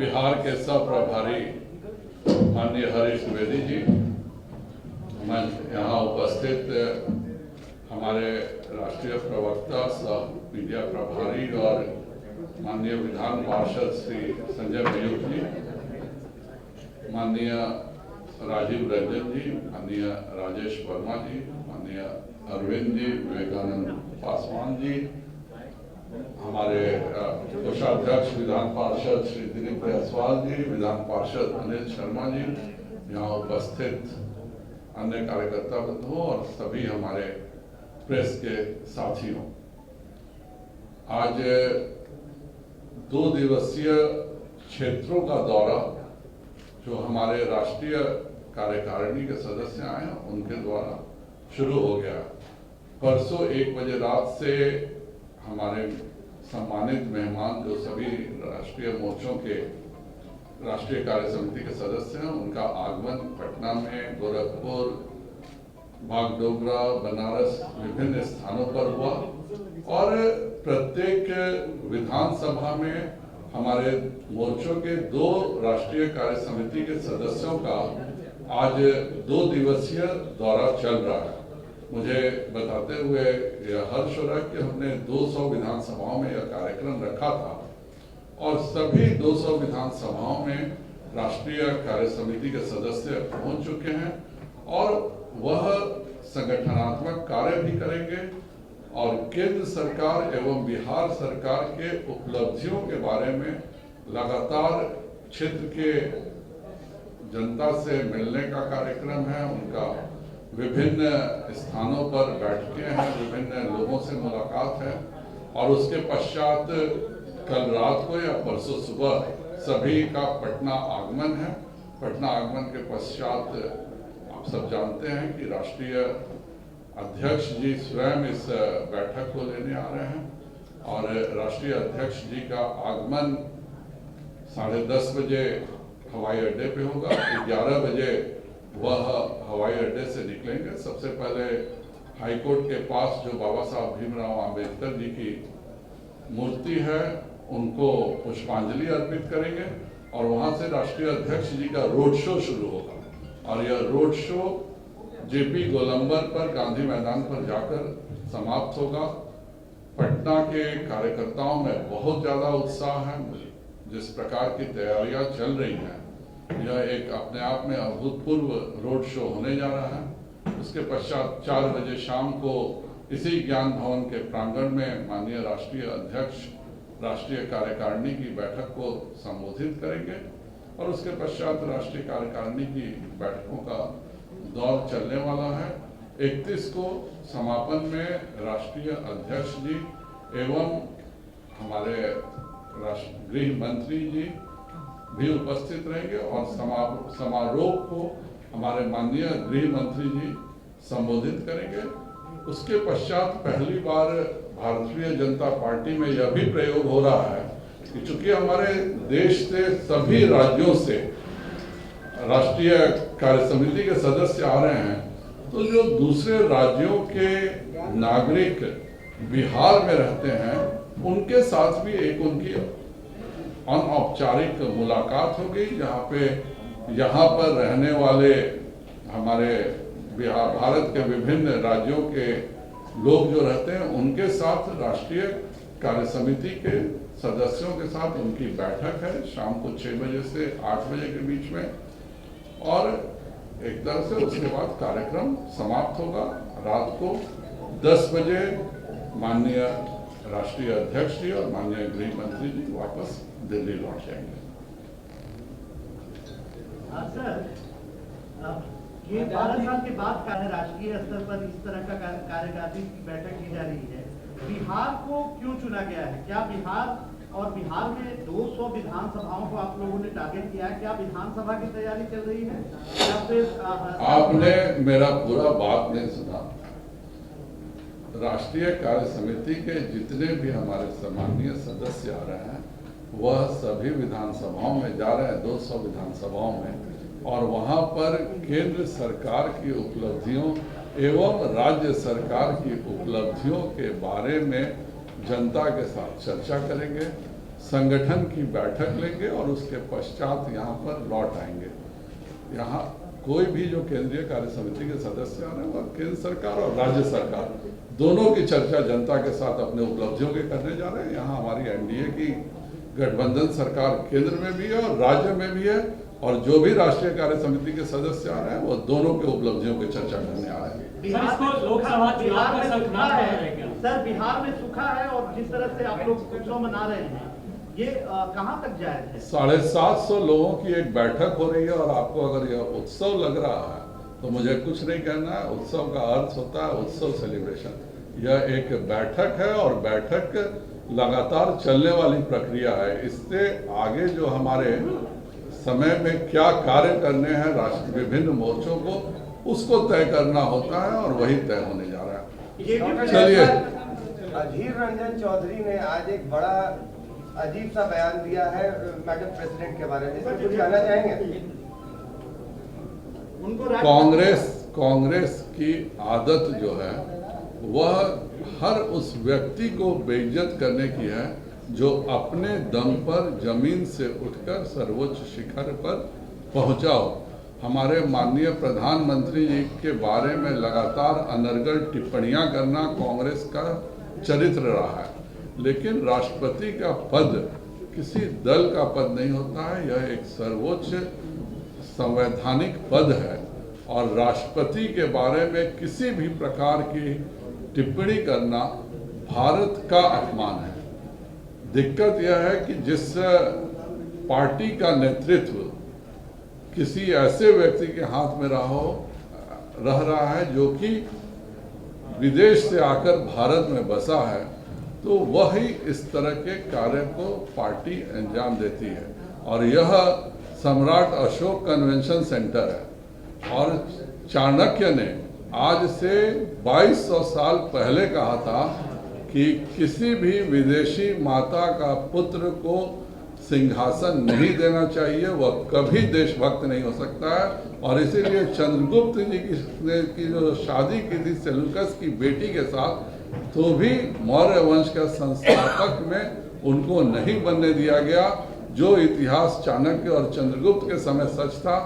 बिहार के सह प्रभारी माननीय हरीश द्विवेदी जी, यहाँ उपस्थित हमारे राष्ट्रीय प्रवक्ता सह मीडिया प्रभारी और माननीय विधान पार्षद श्री संजय मयूख जी, माननीय राजीव रंजन जी, माननीय राजेश वर्मा जी, माननीय अरविंद जी, विवेकानंद पासवान जी, हमारे कोषाध्यक्ष विधान पार्षद श्री दिलीप जायसवाल जी, विधान पार्षद अनिल शर्मा जी, यहाँ उपस्थित अन्य कार्यकर्ता बंधुओं और सभी हमारे प्रेस के साथियों, आज 2 दिवसीय क्षेत्रों का दौरा जो हमारे राष्ट्रीय कार्यकारिणी के सदस्य आए हैं उनके द्वारा शुरू हो गया। परसों 1 बजे रात से हमारे सम्मानित मेहमान जो सभी राष्ट्रीय मोर्चों के राष्ट्रीय कार्य समिति के सदस्य हैं उनका आगमन पटना में, गोरखपुर, बागडोगरा, बनारस विभिन्न स्थानों पर हुआ और प्रत्येक विधानसभा में हमारे मोर्चों के 2 राष्ट्रीय कार्य समिति के सदस्यों का आज 2 दिवसीय दौरा चल रहा है। मुझे बताते हुए यह हर्ष हो रहा है कि हमने 200 विधानसभाओं में यह कार्यक्रम रखा था और सभी 200 विधानसभाओं में राष्ट्रीय कार्य समिति के सदस्य पहुंच चुके हैं और वह संगठनात्मक कार्य भी करेंगे और केंद्र सरकार एवं बिहार सरकार के उपलब्धियों के बारे में लगातार क्षेत्र के जनता से मिलने का कार्यक्रम है। उनका विभिन्न स्थानों पर बैठकें हैं, विभिन्न लोगों से मुलाकात है और उसके पश्चात कल रात को या परसों सुबह सभी का पटना आगमन है। पटना आगमन के पश्चात आप सब जानते हैं कि राष्ट्रीय अध्यक्ष जी स्वयं इस बैठक को लेने आ रहे हैं और राष्ट्रीय अध्यक्ष जी का आगमन 10:30 बजे हवाई अड्डे पे होगा। 11 बजे वह हवाई अड्डे से निकलेंगे। सबसे पहले हाईकोर्ट के पास जो बाबा साहब भीमराव आम्बेडकर जी की मूर्ति है उनको पुष्पांजलि अर्पित करेंगे और वहां से राष्ट्रीय अध्यक्ष जी का रोड शो शुरू होगा और यह रोड शो जेपी गोलंबर पर गांधी मैदान पर जाकर समाप्त होगा। पटना के कार्यकर्ताओं में बहुत ज्यादा उत्साह है। जिस प्रकार की तैयारियां चल रही हैं यह एक अपने आप में अभूतपूर्व रोड शो होने जा रहा है। उसके पश्चात 4 बजे शाम को इसी ज्ञान भवन के प्रांगण में माननीय राष्ट्रीय अध्यक्ष राष्ट्रीय कार्यकारिणी की बैठक को संबोधित करेंगे और उसके पश्चात राष्ट्रीय कार्यकारिणी की बैठकों का दौर चलने वाला है। 31 को समापन में राष्ट्रीय अध्यक्ष जी एवं हमारे गृह मंत्री जी भी उपस्थित रहेंगे और समारोह को हमारे माननीय गृह मंत्री जी संबोधित करेंगे। उसके पश्चात पहली बार भारतीय जनता पार्टी में यह भी प्रयोग हो रहा है कि चूंकि हमारे देश से सभी राज्यों से राष्ट्रीय कार्य समिति के सदस्य आ रहे हैं तो जो दूसरे राज्यों के नागरिक बिहार में रहते हैं उनके साथ भी एक उनकी अनौपचारिक मुलाकात होगी, जहाँ पे यहाँ पर रहने वाले हमारे बिहार भारत के विभिन्न राज्यों के लोग जो रहते हैं उनके साथ राष्ट्रीय कार्य समिति के सदस्यों के साथ उनकी बैठक है शाम को 6 बजे से 8 बजे के बीच में और एक तरह से उसके बाद कार्यक्रम समाप्त होगा। रात को 10 बजे माननीय राष्ट्रीय अध्यक्ष जी और माननीय गृह मंत्री जी वापस दिल्ली लौट जाएंगे। सर, ये 12 साल के बाद का है राष्ट्रीय स्तर पर इस तरह का कार्यकारिणी की बैठक की जा रही है। बिहार को क्यों चुना गया है? क्या बिहार और बिहार में 200 विधानसभाओं को आप लोगों ने टारगेट किया है? क्या विधानसभा की तैयारी चल रही है या फिर आपने मेरा पूरा बात नहीं सुना। राष्ट्रीय कार्य समिति के जितने भी हमारे सम्मानीय सदस्य आ रहे हैं वह सभी विधानसभाओं में जा रहे हैं, 200 विधानसभाओं में, और वहां पर केंद्र सरकार की उपलब्धियों एवं राज्य सरकार की उपलब्धियों के बारे में जनता के साथ चर्चा करेंगे। संगठन की बैठक लेंगे और उसके पश्चात यहाँ पर लौट आएंगे। यहाँ कोई भी जो केंद्रीय कार्य समिति के सदस्य आ रहे हैं वह केंद्र सरकार और राज्य सरकार दोनों की चर्चा जनता के साथ अपने उपलब्धियों के करने जा रहे हैं। यहाँ हमारी एनडीए की गठबंधन सरकार केंद्र में भी है और राज्य में भी है, और जो भी राष्ट्रीय कार्य समिति के सदस्य आ रहे हैं वो दोनों के उपलब्धियों की चर्चा करने आ रहे हैं। सर बिहार में सूखा है और जिस तरह से आप लोग उत्सव मना रहे हैं ये कहां तक जायज है? 750 लोगों की एक बैठक हो रही है और आपको अगर यह उत्सव लग रहा है तो मुझे कुछ नहीं कहना है। उत्सव का अर्थ होता है उत्सव सेलिब्रेशन। यह एक बैठक है और बैठक लगातार चलने वाली प्रक्रिया है। इससे आगे जो हमारे समय में क्या कार्य करने हैं राष्ट्र विभिन्न मोर्चों को उसको तय करना होता है और वही तय होने जा रहा है। चलिए, अधीर रंजन चौधरी ने आज एक बड़ा अजीब सा बयान दिया है मैडम प्रेसिडेंट के बारे में, इसमें कुछ कहना चाहेंगे? कांग्रेस की आदत जो है वह हर उस व्यक्ति को बेइज्जत करने की है जो अपने दम पर जमीन से उठकर सर्वोच्च शिखर पर पहुंचा हो। हमारे माननीय प्रधानमंत्री जी के बारे में लगातार अनर्गल टिप्पणियां करना कांग्रेस का चरित्र रहा है, लेकिन राष्ट्रपति का पद किसी दल का पद नहीं होता है। यह एक सर्वोच्च संवैधानिक पद है और राष्ट्रपति के बारे में किसी भी प्रकार की टिप्पणी करना भारत का अपमान है। दिक्कत यह है कि जिस पार्टी का नेतृत्व किसी ऐसे व्यक्ति के हाथ में रह रहा है जो कि विदेश से आकर भारत में बसा है, तो वही इस तरह के कार्य को पार्टी अंजाम देती है। और यह सम्राट अशोक कन्वेंशन सेंटर है और चाणक्य ने आज से 2200 साल पहले कहा था कि किसी भी विदेशी माता का पुत्र को सिंहासन नहीं देना चाहिए, वह कभी देशभक्त नहीं हो सकता है। और इसीलिए चंद्रगुप्त जी की जो शादी की थी सेल्यूकस की बेटी के साथ, तो भी मौर्य वंश का संस्थापक में उनको नहीं बनने दिया गया। जो इतिहास चाणक्य और चंद्रगुप्त के समय सच था,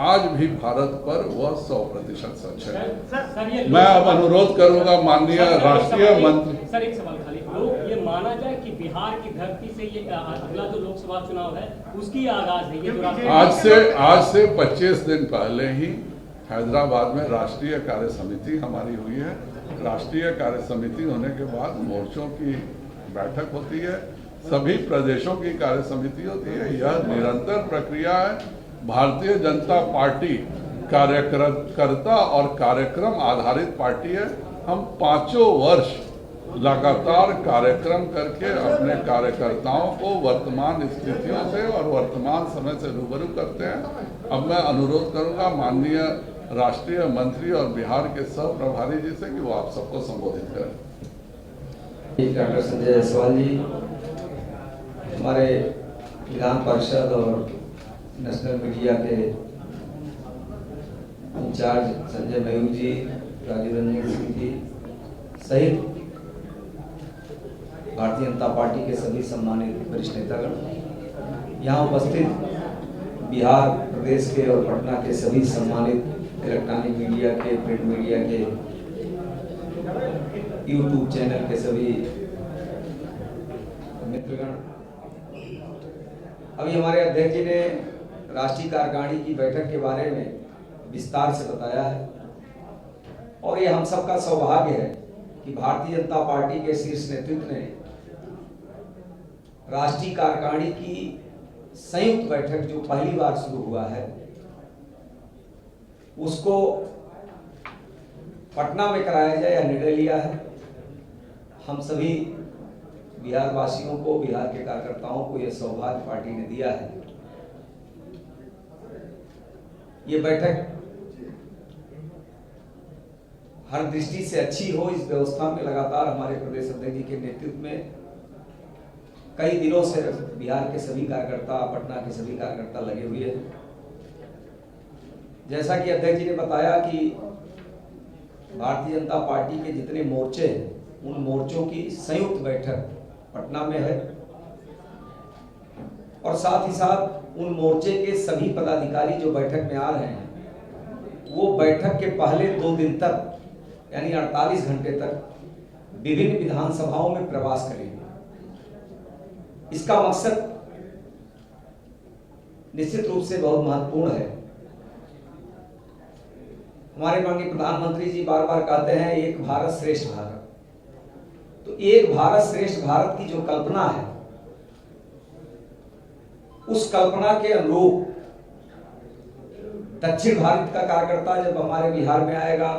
आज भी भारत पर वह 100% सच है। मैं अब अनुरोध करूंगा माननीय राष्ट्रीय मंत्री। सर एक सवाल खाली, लोग ये माना जाए कि बिहार की धरती से ये अगला जो लोकसभा चुनाव है उसकी आगाज है। ये आज से 25 दिन पहले ही हैदराबाद में राष्ट्रीय कार्य समिति हमारी हुई है। राष्ट्रीय कार्य समिति होने के बाद मोर्चों की बैठक होती है, सभी प्रदेशों की कार्य समिति होती है। यह निरंतर प्रक्रिया है। भारतीय जनता पार्टी कार्यकर्ता और कार्यक्रम आधारित पार्टी है। हम 5 वर्ष लगातार कार्यक्रम करके अपने कार्यकर्ताओं को वर्तमान स्थितियों से और वर्तमान समय से रूबरू करते हैं। अब मैं अनुरोध करूंगा माननीय राष्ट्रीय मंत्री और बिहार के सह प्रभारी जी से कि वो आप सबको संबोधित करें। डॉक्टर संजय जायसवाल जी, हमारे विधान परिषद और नेशनल मीडिया के इंचार्ज संजय मयूर जी, राजीव रंजन सिंह जी सहित भारतीय जनता पार्टी के सभी सम्मानित वरिष्ठ नेतागण, यहाँ उपस्थित बिहार प्रदेश के और पटना के सभी सम्मानित इलेक्ट्रॉनिक मीडिया के, प्रिंट मीडिया के, यूट्यूब चैनल के सभी मित्रगण, अभी हमारे अध्यक्ष जी ने राष्ट्रीय कार्यकारिणी की बैठक के बारे में विस्तार से बताया है और ये हम सबका सौभाग्य है कि भारतीय जनता पार्टी के शीर्ष नेतृत्व ने राष्ट्रीय कार्यकारिणी की संयुक्त बैठक जो पहली बार शुरू हुआ है उसको पटना में कराया जाए या निर्णय लिया है। हम सभी बिहार वासियों को, बिहार के कार्यकर्ताओं को यह सौभाग्य पार्टी ने दिया है। ये बैठक हर दृष्टि से अच्छी हो, इस व्यवस्था में लगातार हमारे प्रदेश अध्यक्ष जी के नेतृत्व में कई दिनों से बिहार के सभी कार्यकर्ता, पटना के सभी कार्यकर्ता लगे हुए हैं। जैसा कि अध्यक्ष जी ने बताया कि भारतीय जनता पार्टी के जितने मोर्चे हैं उन मोर्चों की संयुक्त बैठक पटना में है और साथ ही साथ उन मोर्चे के सभी पदाधिकारी जो बैठक में आ रहे हैं वो बैठक के पहले 2 दिन तक यानी 48 घंटे तक विभिन्न विधानसभाओं में प्रवास करेंगे। इसका मकसद निश्चित रूप से बहुत महत्वपूर्ण है। हमारे माननीय प्रधानमंत्री जी बार बार कहते हैं एक भारत श्रेष्ठ भारत। तो एक भारत श्रेष्ठ भारत की जो कल्पना है उस कल्पना के अनुरूप दक्षिण भारत का कार्यकर्ता जब हमारे बिहार में आएगा,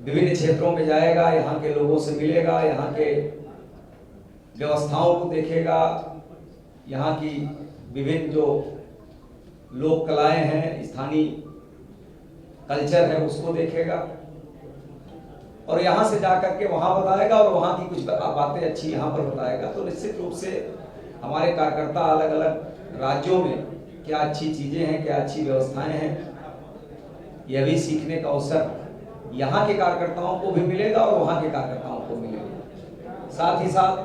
विभिन्न क्षेत्रों में जाएगा, यहाँ के लोगों से मिलेगा, यहाँ के व्यवस्थाओं को देखेगा, यहाँ की विभिन्न जो लोक कलाएं हैं, स्थानीय कल्चर है उसको देखेगा और यहाँ से जाकर के वहाँ बताएगा और वहाँ की कुछ बातें अच्छी यहाँ पर बताएगा। तो निश्चित रूप से हमारे कार्यकर्ता अलग अलग राज्यों में क्या अच्छी चीजें हैं, क्या अच्छी व्यवस्थाएं हैं, यह भी सीखने का अवसर यहाँ के कार्यकर्ताओं को भी मिलेगा और वहाँ के कार्यकर्ताओं को मिलेगा। साथ ही साथ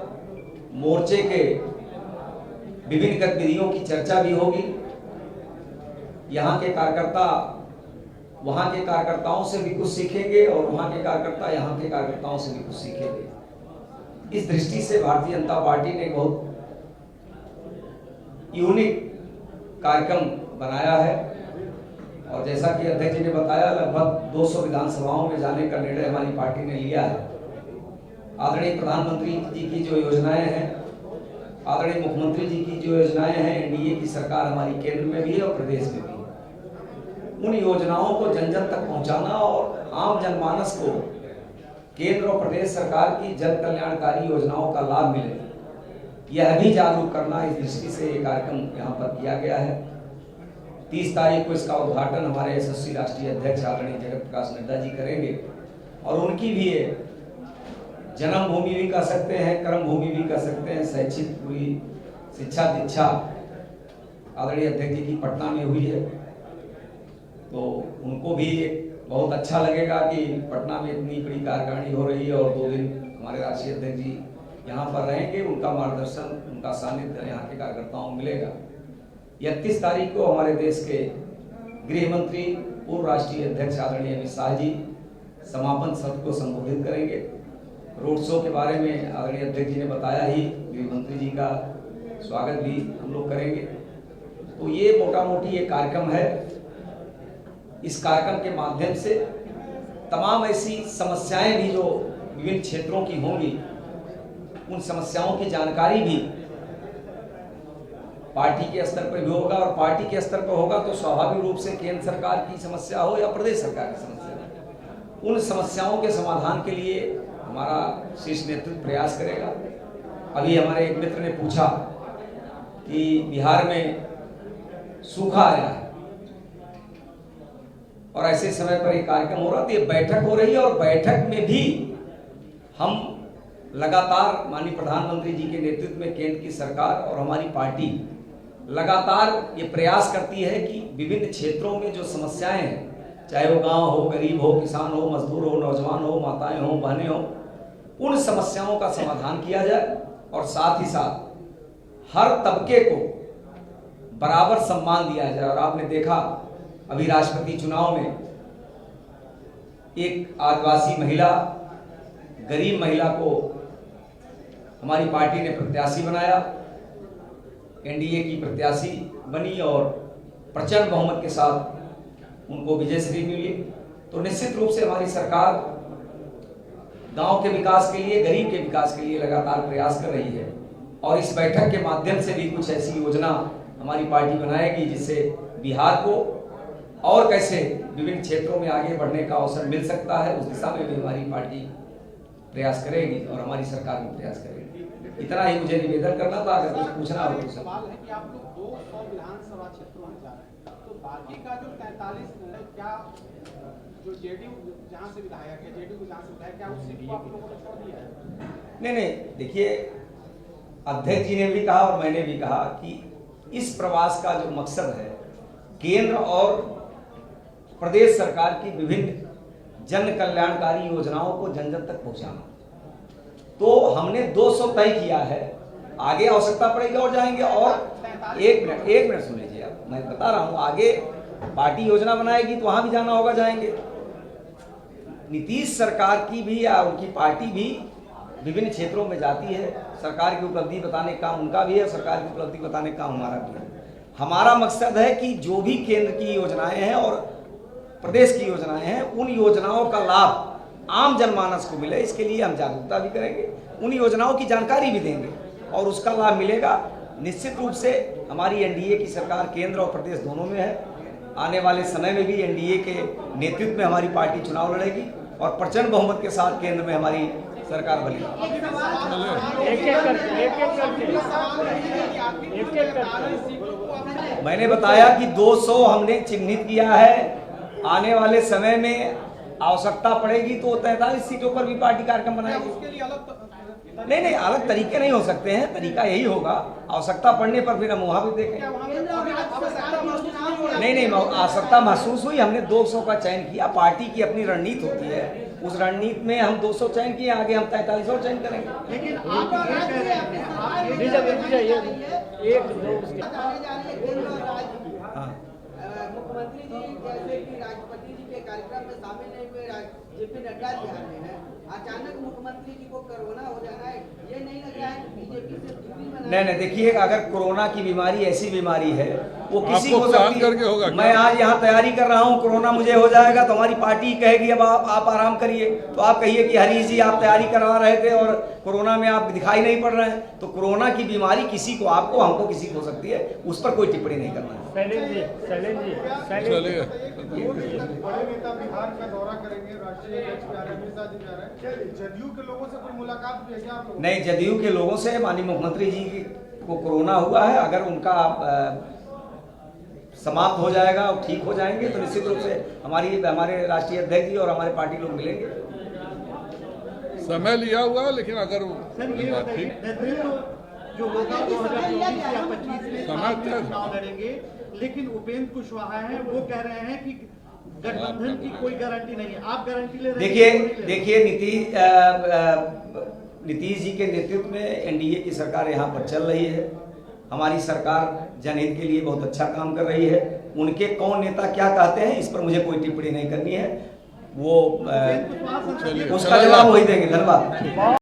मोर्चे के विभिन्न गतिविधियों की चर्चा भी होगी। यहाँ के कार्यकर्ता वहाँ के कार्यकर्ताओं से भी कुछ सीखेंगे और वहाँ के कार्यकर्ता यहाँ के कार्यकर्ताओं से भी कुछ सीखेंगे। इस दृष्टि से भारतीय जनता पार्टी ने बहुत यूनिक कार्यक्रम बनाया है और जैसा कि अध्यक्ष जी ने बताया लगभग 200 विधानसभाओं में जाने का निर्णय हमारी पार्टी ने लिया है। आदरणीय प्रधानमंत्री जी की जो योजनाएं हैं, आदरणीय मुख्यमंत्री जी की जो योजनाएं हैं, एनडीए की सरकार हमारी केंद्र में भी है और प्रदेश में भी है, उन योजनाओं को जन जन तक पहुंचाना और आम जनमानस को केंद्र और प्रदेश सरकार की जन कल्याणकारी योजनाओं का लाभ मिले, यह भी जागरूक करना, इस दृष्टि से ये कार्यक्रम यहाँ पर किया गया है। 30 तारीख को इसका उद्घाटन हमारे यशस्वी राष्ट्रीय अध्यक्ष आदरणीय जगत प्रकाश नड्डा जी करेंगे और उनकी भी ये जन्मभूमि भी कह सकते हैं, कर्म भूमि भी कह सकते हैं, शैक्षिक पूरी शिक्षा दीक्षा आदरणीय अध्यक्ष जी की पटना में हुई है। तो उनको भी बहुत अच्छा लगेगा कि पटना में इतनी बड़ी कार्यकारिणी हो रही है और 2 दिन हमारे राष्ट्रीय अध्यक्ष जी यहाँ पर रहेंगे, उनका मार्गदर्शन, उनका सानिध्य यहाँ के कार्यकर्ताओं को मिलेगा। 31 तारीख को हमारे देश के गृह मंत्री पूर्व राष्ट्रीय अध्यक्ष आदरणीय अमित शाह जी समापन सत्र को संबोधित करेंगे। रोड शो के बारे में आदरणीय अध्यक्ष जी ने बताया ही, गृह मंत्री जी का स्वागत भी हम लोग करेंगे। तो ये मोटा मोटी ये कार्यक्रम है। इस कार्यक्रम के माध्यम से तमाम ऐसी समस्याएं भी जो विभिन्न क्षेत्रों की होंगी, उन समस्याओं की जानकारी भी पार्टी के स्तर पर भी होगा और पार्टी के स्तर पर होगा तो स्वाभाविक रूप से केंद्र सरकार की समस्या हो या प्रदेश सरकार की समस्या हो, उन समस्याओं के समाधान के लिए हमारा शीर्ष नेतृत्व प्रयास करेगा। अभी हमारे एक मित्र ने पूछा कि बिहार में सूखा आया है और ऐसे समय पर एक कार्यक्रम हो रहा, तो ये बैठक हो रही है और बैठक में भी हम लगातार माननीय प्रधानमंत्री जी के नेतृत्व में केंद्र की सरकार और हमारी पार्टी लगातार ये प्रयास करती है कि विभिन्न क्षेत्रों में जो समस्याएं हैं, चाहे वो गांव हो, गरीब हो, किसान हो, मजदूर हो, नौजवान हो, माताएं हो, बहनें हो, उन समस्याओं का समाधान किया जाए और साथ ही साथ हर तबके को बराबर सम्मान दिया जाए। और आपने देखा अभी राष्ट्रपति चुनाव में एक आदिवासी महिला, गरीब महिला को हमारी पार्टी ने प्रत्याशी बनाया, एनडीए की प्रत्याशी बनी और प्रचंड बहुमत के साथ उनको विजयश्री मिली। तो निश्चित रूप से हमारी सरकार गांव के विकास के लिए, गरीब के विकास के लिए लगातार प्रयास कर रही है और इस बैठक के माध्यम से भी कुछ ऐसी योजना हमारी पार्टी बनाएगी जिससे बिहार को और कैसे विभिन्न क्षेत्रों में आगे बढ़ने का अवसर मिल सकता है, उस दिशा में भी हमारी पार्टी प्रयास करेगी और हमारी सरकार भी प्रयास करेगी। इतना ही मुझे निवेदन करना था। अगर कुछ पूछना हो तो सवाल है कि आप लोग 200 विधानसभा क्षेत्रों में जा रहे हैं, तो बाकी का जो 43 क्या जो जेडीयू जहां से विधायक है, जेडीयू को जहां से विधायक, क्या उस सीट को आप लोगों ने छोड़ दिया है? नहीं, देखिए अध्यक्ष जी ने भी कहा और मैंने भी कहा कि इस प्रवास का जो मकसद है केंद्र और प्रदेश सरकार की विभिन्न जन कल्याणकारी योजनाओं को जन जन तक पहुंचाना। तो हमने 200 तय किया है। आगे आवश्यकता पड़ेगी और जाएंगे। और एक मिनट सुन लीजिए, आप मैं बता रहा हूँ, आगे पार्टी योजना बनाएगी तो वहां भी जाना होगा, जाएंगे। नीतीश सरकार की भी या उनकी पार्टी भी विभिन्न क्षेत्रों में जाती है, सरकार की उपलब्धि बताने का काम उनका भी है, सरकार की उपलब्धि बताने का काम हमारा भी है। हमारा मकसद है कि जो भी केंद्र की योजनाएं हैं और प्रदेश की योजनाएं हैं, उन योजनाओं का लाभ आम जनमानस को मिले, इसके लिए हम जागरूकता भी करेंगे, उन योजनाओं की जानकारी भी देंगे और उसका लाभ मिलेगा। निश्चित रूप से हमारी एनडीए की सरकार केंद्र और प्रदेश दोनों में है। आने वाले समय में भी एनडीए के नेतृत्व में हमारी पार्टी चुनाव लड़ेगी और प्रचंड बहुमत के साथ केंद्र में हमारी सरकार बनेगी। मैंने बताया कि 200 हमने चिन्हित किया है, आने वाले समय में आवश्यकता पड़ेगी तो 43 सीटों पर भी पार्टी कार्यक्रम बनाएगी। नहीं, अलग तरीके नहीं हो सकते हैं, तरीका यही होगा, आवश्यकता पड़ने पर फिर हम वहां भी देखें। नहीं, आवश्यकता महसूस हुई, हमने 200 का चयन किया। पार्टी की अपनी रणनीति होती है, उस रणनीति में हम 200 चयन किए, आगे हम 43 और चयन करेंगे। लेकिन आप मुख्यमंत्री जी जैसे कि राष्ट्रपति जी के कार्यक्रम में शामिल नहीं हुए, जेपी नड्डा जी आ रहे हैं, अचानक मुख्यमंत्री जी को कोरोना हो जाना है, ये नहीं लग रहा है कि बीजेपी से दूरी बनाए? नहीं, देखिए, अगर कोरोना की बीमारी ऐसी बीमारी है वो किसी आपको को प्लान करके होगा। मैं आज यहाँ तैयारी कर रहा हूँ, कोरोना मुझे हो जाएगा तो हमारी पार्टी कहेगी अब आप आराम करिए, तो आप कहिए कि हरीश जी आप तैयारी करवा रहे थे और कोरोना में आप दिखाई नहीं पड़ रहे हैं। तो कोरोना की बीमारी किसी को, आपको, हमको, किसी को हो सकती है, उस पर कोई टिप्पणी नहीं करना है। चलिए, बड़े नेता बिहार का दौरा करेंगे, राष्ट्रीय अध्यक्ष भी आ रहे हैं, अमित शाह जी भी आ रहे हैं, जदयू के लोगों से कोई मुलाकात भी है क्या आप लोगों? नहीं, जदयू के लोगों से माननीय मुख्यमंत्री जी को कोरोना हुआ है, अगर उनका समाप्त हो जाएगा और ठीक हो जाएंगे तो निश्चित रूप से हमारे राष्ट्रीय अध्यक्ष जी और हमारे पार्टी लोग मिलेंगे। समय लिया हुआ है, लेकिन अगर जो होगा 2024 या 25 में समाज आप चुनाव लड़ेंगे, लेकिन उपेंद्र कुशवाहा हैं, वो कह रहे हैं कि गठबंधन की कोई गारंटी नहीं है। आप गारंटी ले रहे हैं? देखिए नीतीश जी के नेतृत्व में एनडीए की सरकार यहाँ पर चल रही है। हमारी सरकार जनहित के लिए बहुत अच्छा काम कर रही है। उनके कौन नेता क्या कहते हैं इस पर मुझे कोई टिप्पणी नहीं करनी है, वो उसका जवाब वही देंगे। धन्यवाद।